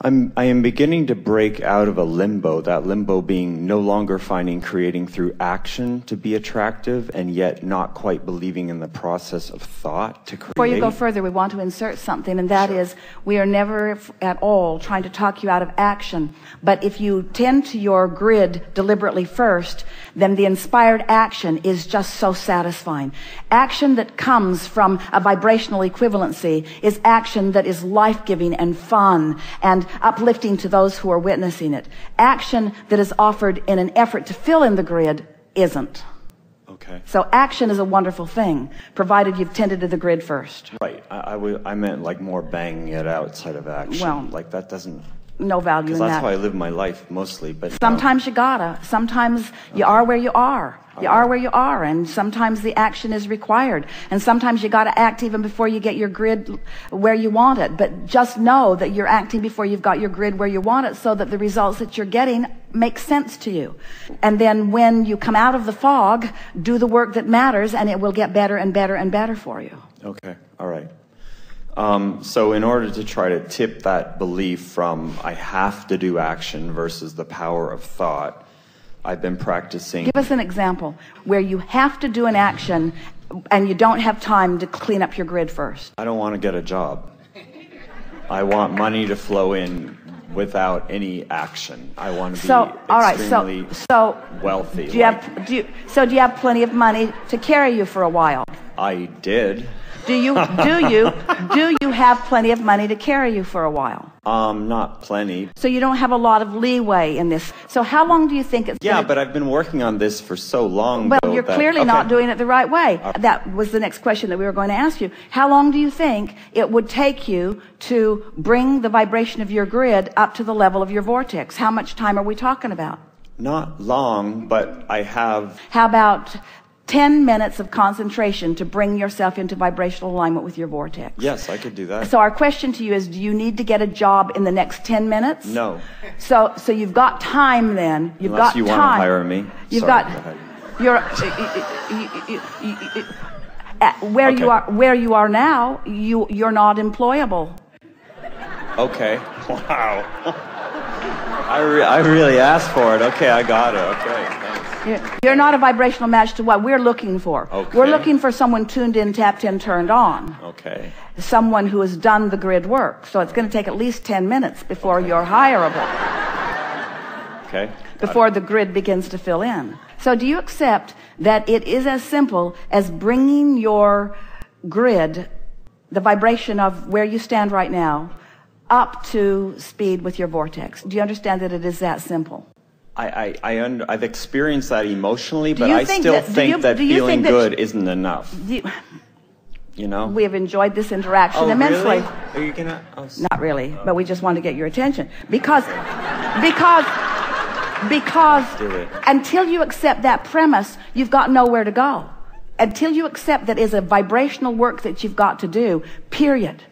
I am beginning to break out of a limbo, that limbo being no longer finding creating through action to be attractive, and yet not quite believing in the process of thought to create. Before you go further, we want to insert something, and that is, we are never at all trying to talk you out of action. But if you tend to your grid deliberately first, then the inspired action is just so satisfying. Action that comes from a vibrational equivalency is action that is life-giving and fun and uplifting to those who are witnessing it. Action that is offered in an effort to fill in the grid isn't. Okay. So action is a wonderful thing, provided you've tended to the grid first. Right. I meant like more banging it outside of action. Well, like that doesn't... No value in that. Because that's how I live my life mostly. But sometimes you gotta. Sometimes you are where you are. You are where you are, and sometimes the action is required. And sometimes you gotta act even before you get your grid where you want it. But just know that you're acting before you've got your grid where you want it, so that the results that you're getting make sense to you. And then when you come out of the fog, do the work that matters, and it will get better and better and better for you. Okay. All right. So in order to try to tip that belief from I have to do action versus the power of thought, I've been practicing. Give us an example where you have to do an action and you don't have time to clean up your grid first. I don't want to get a job. I want money to flow in without any action. I want to be extremely wealthy. Do you have plenty of money to carry you for a while? I did. Do you have plenty of money to carry you for a while? Not plenty. So you don't have a lot of leeway in this. So how long do you think it's Yeah, but I've been working on this for so long. Well, you're clearly not doing it the right way. That was the next question that we were going to ask you. How long do you think it would take you to bring the vibration of your grid up to the level of your vortex? How much time are we talking about? Not long, but I have... How about 10 minutes of concentration to bring yourself into vibrational alignment with your vortex? Yes, I could do that. So our question to you is, do you need to get a job in the next 10 minutes? No. So you've got time then. You've Unless got you time. want to hire me. You've Sorry, got where you are now, you're not employable. Okay. Wow. I really asked for it. Okay, I got it. Okay, thanks. You're not a vibrational match to what we're looking for. Okay. We're looking for someone tuned in, tapped in, turned on. Okay. Someone who has done the grid work. So it's going to take at least 10 minutes before you're hireable. Okay. Before the grid begins to fill in. So do you accept that it is as simple as bringing your grid, the vibration of where you stand right now, up to speed with your vortex? Do you understand that it is that simple? I've experienced that emotionally, but I still think that feeling good isn't enough. You know? We have enjoyed this interaction immensely. Really? Are you gonna? Oh, not really, but we just want to get your attention. Because until you accept that premise, you've got nowhere to go. Until you accept that is a vibrational work that you've got to do, period.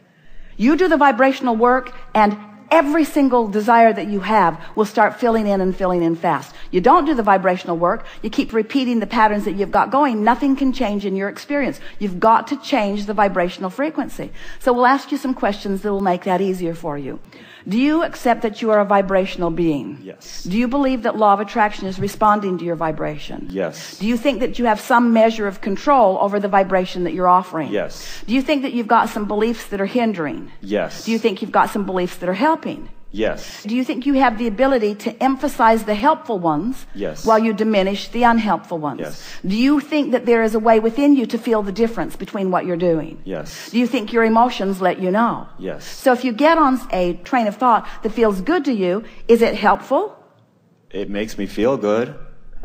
You do the vibrational work, and every single desire that you have will start filling in fast. You don't do the vibrational work, you keep repeating the patterns that you've got going, nothing can change in your experience. You've got to change the vibrational frequency. So we'll ask you some questions that will make that easier for you. Do you accept that you are a vibrational being? Yes. Do you believe that law of attraction is responding to your vibration? Yes. Do you think that you have some measure of control over the vibration that you're offering? Yes. Do you think that you've got some beliefs that are hindering? Yes. Do you think you've got some beliefs that are helping? Yes. Do you think you have the ability to emphasize the helpful ones Yes. while you diminish the unhelpful ones? Yes. Do you think that there is a way within you to feel the difference between what you're doing? Yes. Do you think your emotions let you know? Yes. So if you get on a train of thought that feels good to you, is it helpful? It makes me feel good.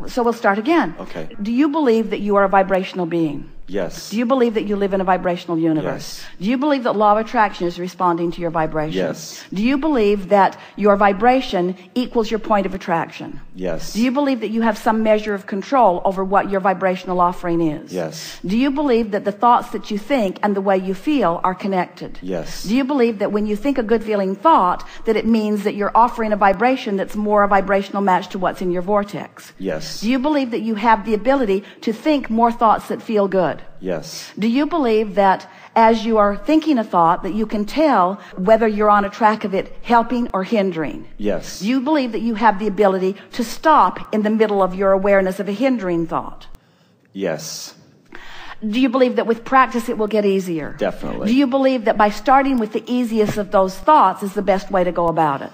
So we'll start again. Okay. Do you believe that you are a vibrational being? Yes. Do you believe that you live in a vibrational universe? Yes. Do you believe that law of attraction is responding to your vibration? Yes. Do you believe that your vibration equals your point of attraction? Yes. Do you believe that you have some measure of control over what your vibrational offering is? Yes. Do you believe that the thoughts that you think and the way you feel are connected? Yes. Do you believe that when you think a good feeling thought, that it means that you're offering a vibration that's more a vibrational match to what's in your vortex? Yes. Do you believe that you have the ability to think more thoughts that feel good? good? Yes. Do you believe that as you are thinking a thought that you can tell whether you're on a track of it helping or hindering? Yes. Do you believe that you have the ability to stop in the middle of your awareness of a hindering thought? Yes. Do you believe that with practice it will get easier? Definitely. Do you believe that by starting with the easiest of those thoughts is the best way to go about it?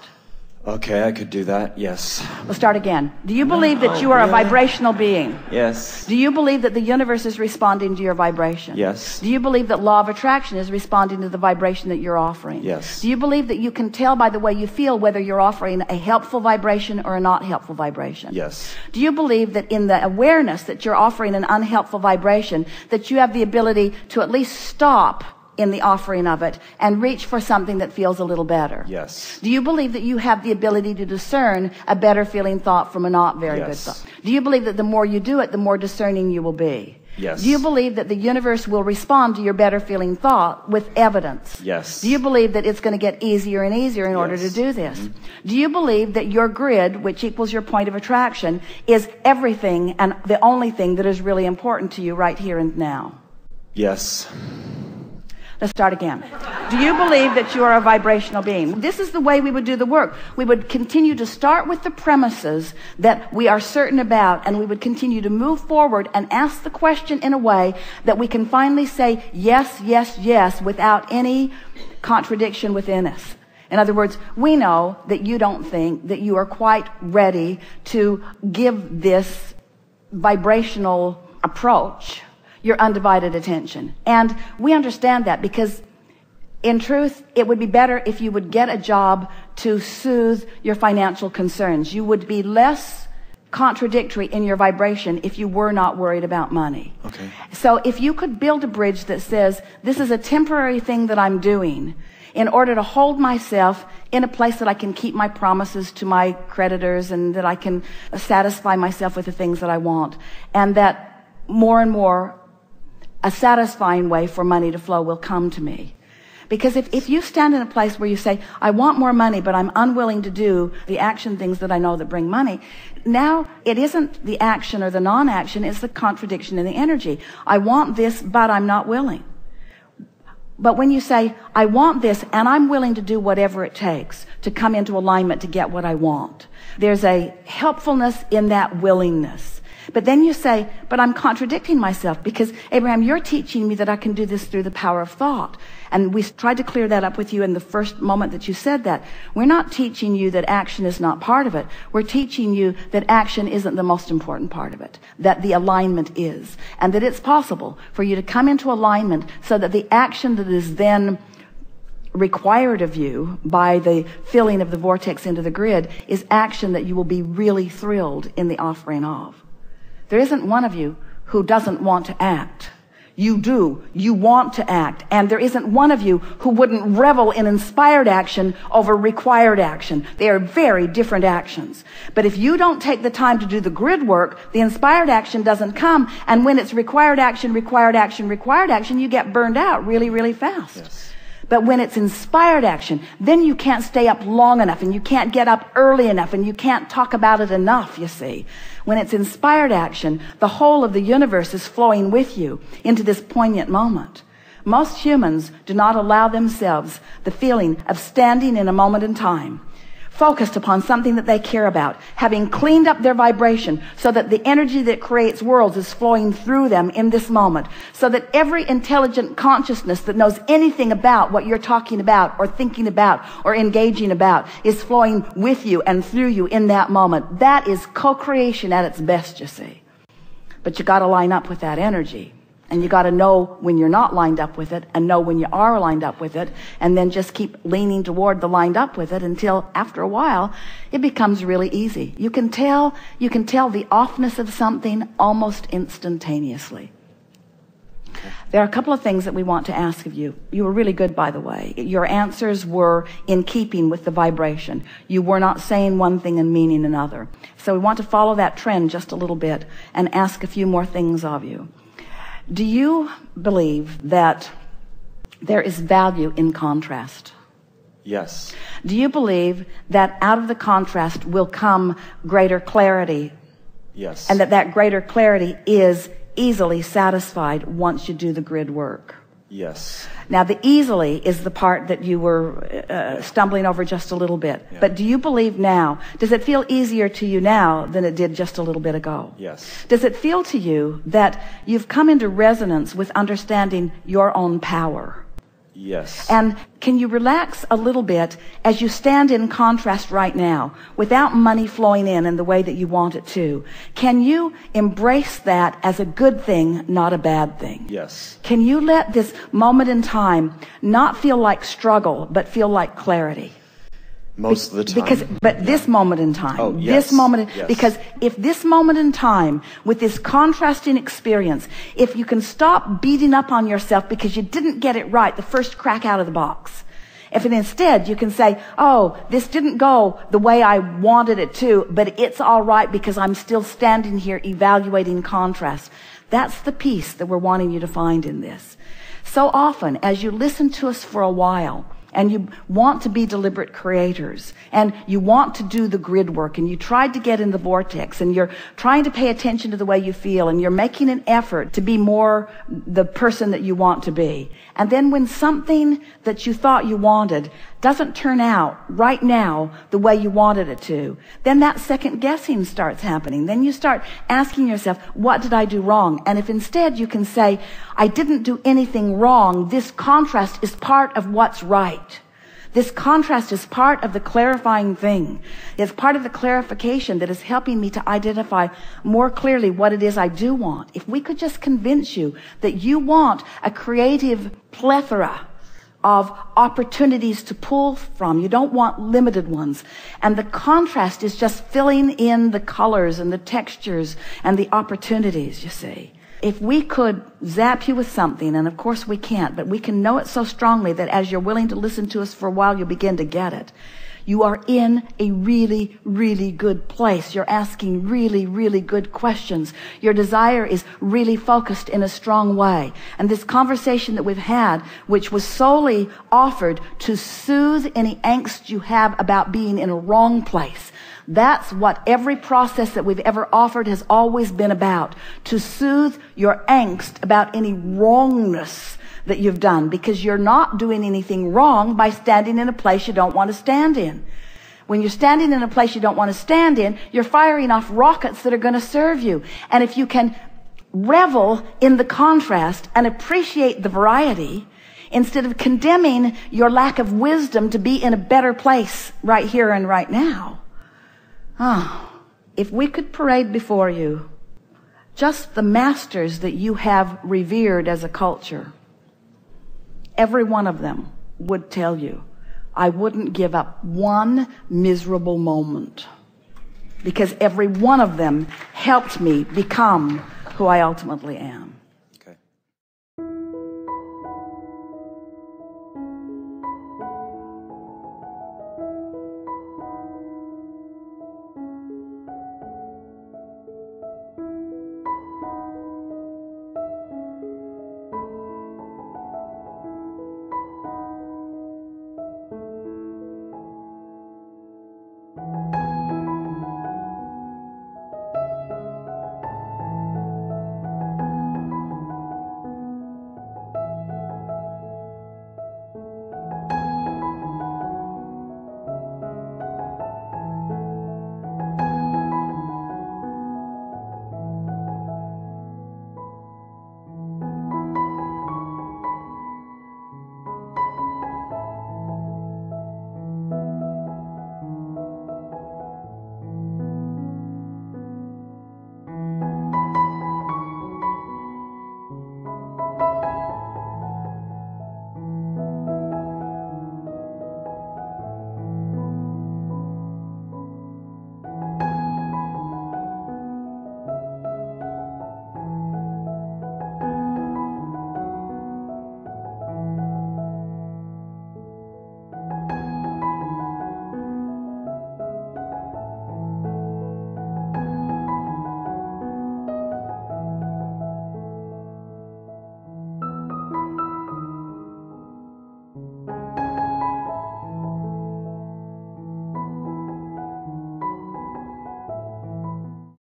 Okay, I could do that. Yes. Let's start again. Do you believe that you are a vibrational being? Yes. Do you believe that the universe is responding to your vibration? Yes. Do you believe that law of attraction is responding to the vibration that you're offering? Yes. Do you believe that you can tell by the way you feel whether you're offering a helpful vibration or a not helpful vibration? Yes. Do you believe that in the awareness that you're offering an unhelpful vibration, that you have the ability to at least stop in the offering of it and reach for something that feels a little better? Yes. Do you believe that you have the ability to discern a better feeling thought from a not very good Yes. thought? Do you believe that the more you do it, the more discerning you will be? Yes. Do you believe that the universe will respond to your better feeling thought with evidence? Yes. Do you believe that it's going to get easier and easier in order to do this? Do you believe that your grid, which equals your point of attraction, is everything and the only thing that is really important to you right here and now? Yes. Let's start again. Do you believe that you are a vibrational being? This is the way we would do the work. We would continue to start with the premises that we are certain about, and we would continue to move forward and ask the question in a way that we can finally say yes, yes, yes without any contradiction within us. In other words, we know that you don't think that you are quite ready to give this vibrational approach your undivided attention. And we understand that because in truth, it would be better if you would get a job to soothe your financial concerns. You would be less contradictory in your vibration if you were not worried about money. Okay. So if you could build a bridge that says, this is a temporary thing that I'm doing in order to hold myself in a place that I can keep my promises to my creditors and that I can satisfy myself with the things that I want, and that more and more a satisfying way for money to flow will come to me. Because if you stand in a place where you say, I want more money, but I'm unwilling to do the action things that I know that bring money, now it isn't the action or the non-action, it's the contradiction in the energy. I want this, but I'm not willing. But when you say, I want this, and I'm willing to do whatever it takes to come into alignment to get what I want, there's a helpfulness in that willingness. But then you say, but I'm contradicting myself because, Abraham, you're teaching me that I can do this through the power of thought. And we tried to clear that up with you in the first moment that you said that. We're not teaching you that action is not part of it. We're teaching you that action isn't the most important part of it, that the alignment is, and that it's possible for you to come into alignment so that the action that is then required of you by the filling of the vortex into the grid is action that you will be really thrilled in the offering of. There isn't one of you who doesn't want to act. You do. You want to act. And there isn't one of you who wouldn't revel in inspired action over required action. They are very different actions. But if you don't take the time to do the grid work, the inspired action doesn't come. And when it's required action, required action, required action, you get burned out really, really fast. Yes. But when it's inspired action, then you can't stay up long enough, and you can't get up early enough, and you can't talk about it enough, you see. When it's inspired action, the whole of the universe is flowing with you into this poignant moment. Most humans do not allow themselves the feeling of standing in a moment in time, focused upon something that they care about, having cleaned up their vibration so that the energy that creates worlds is flowing through them in this moment, so that every intelligent consciousness that knows anything about what you're talking about or thinking about or engaging about is flowing with you and through you in that moment. That is co-creation at its best, you see. But you got to line up with that energy. And you got to know when you're not lined up with it and know when you are lined up with it, and then just keep leaning toward the lined up with it until after a while it becomes really easy. You can tell the offness of something almost instantaneously. There are a couple of things that we want to ask of you. You were really good, by the way. Your answers were in keeping with the vibration. You were not saying one thing and meaning another. So we want to follow that trend just a little bit and ask a few more things of you. Do you believe that there is value in contrast? Yes. Do you believe that out of the contrast will come greater clarity? Yes. And that greater clarity is easily satisfied once you do the grid work. Yes. Now, the easily is the part that you were stumbling over just a little bit. Yeah. But do you believe now, does it feel easier to you now than it did just a little bit ago? Yes. Does it feel to you that you've come into resonance with understanding your own power? Yes. And can you relax a little bit as you stand in contrast right now without money flowing in the way that you want it to? Can you embrace that as a good thing, not a bad thing? Yes. Can you let this moment in time not feel like struggle, but feel like clarity? Most of the time. This moment in time. Oh, yes. This moment, yes. Because if this moment in time, with this contrasting experience, if you can stop beating up on yourself because you didn't get it right the first crack out of the box, if instead you can say, oh, this didn't go the way I wanted it to, but it's all right because I'm still standing here evaluating contrast. That's the peace that we're wanting you to find in this. So often, as you listen to us for a while, and you want to be deliberate creators, and you want to do the grid work, and you tried to get in the vortex, and you're trying to pay attention to the way you feel, and you're making an effort to be more the person that you want to be. And then when something that you thought you wanted doesn't turn out right now the way you wanted it to, then that second guessing starts happening. Then you start asking yourself, what did I do wrong? And if instead you can say, I didn't do anything wrong, this contrast is part of what's right. This contrast is part of the clarifying thing. It's part of the clarification that is helping me to identify more clearly what it is I do want. If we could just convince you that you want a creative plethora of opportunities to pull from. You don't want limited ones. And the contrast is just filling in the colors and the textures and the opportunities, you see. If we could zap you with something, and of course we can't, but we can know it so strongly that as you're willing to listen to us for a while, you'll begin to get it. You are in a really, really good place. You're asking really, really good questions. Your desire is really focused in a strong way. And this conversation that we've had, which was solely offered to soothe any angst you have about being in a wrong place, that's what every process that we've ever offered has always been about, to soothe your angst about any wrongness that you've done, because you're not doing anything wrong by standing in a place you don't want to stand in. When you're standing in a place you don't want to stand in, you're firing off rockets that are going to serve you. And if you can revel in the contrast and appreciate the variety, instead of condemning your lack of wisdom to be in a better place right here and right now, if we could parade before you just the masters that you have revered as a culture, every one of them would tell you, I wouldn't give up one miserable moment, because every one of them helped me become who I ultimately am.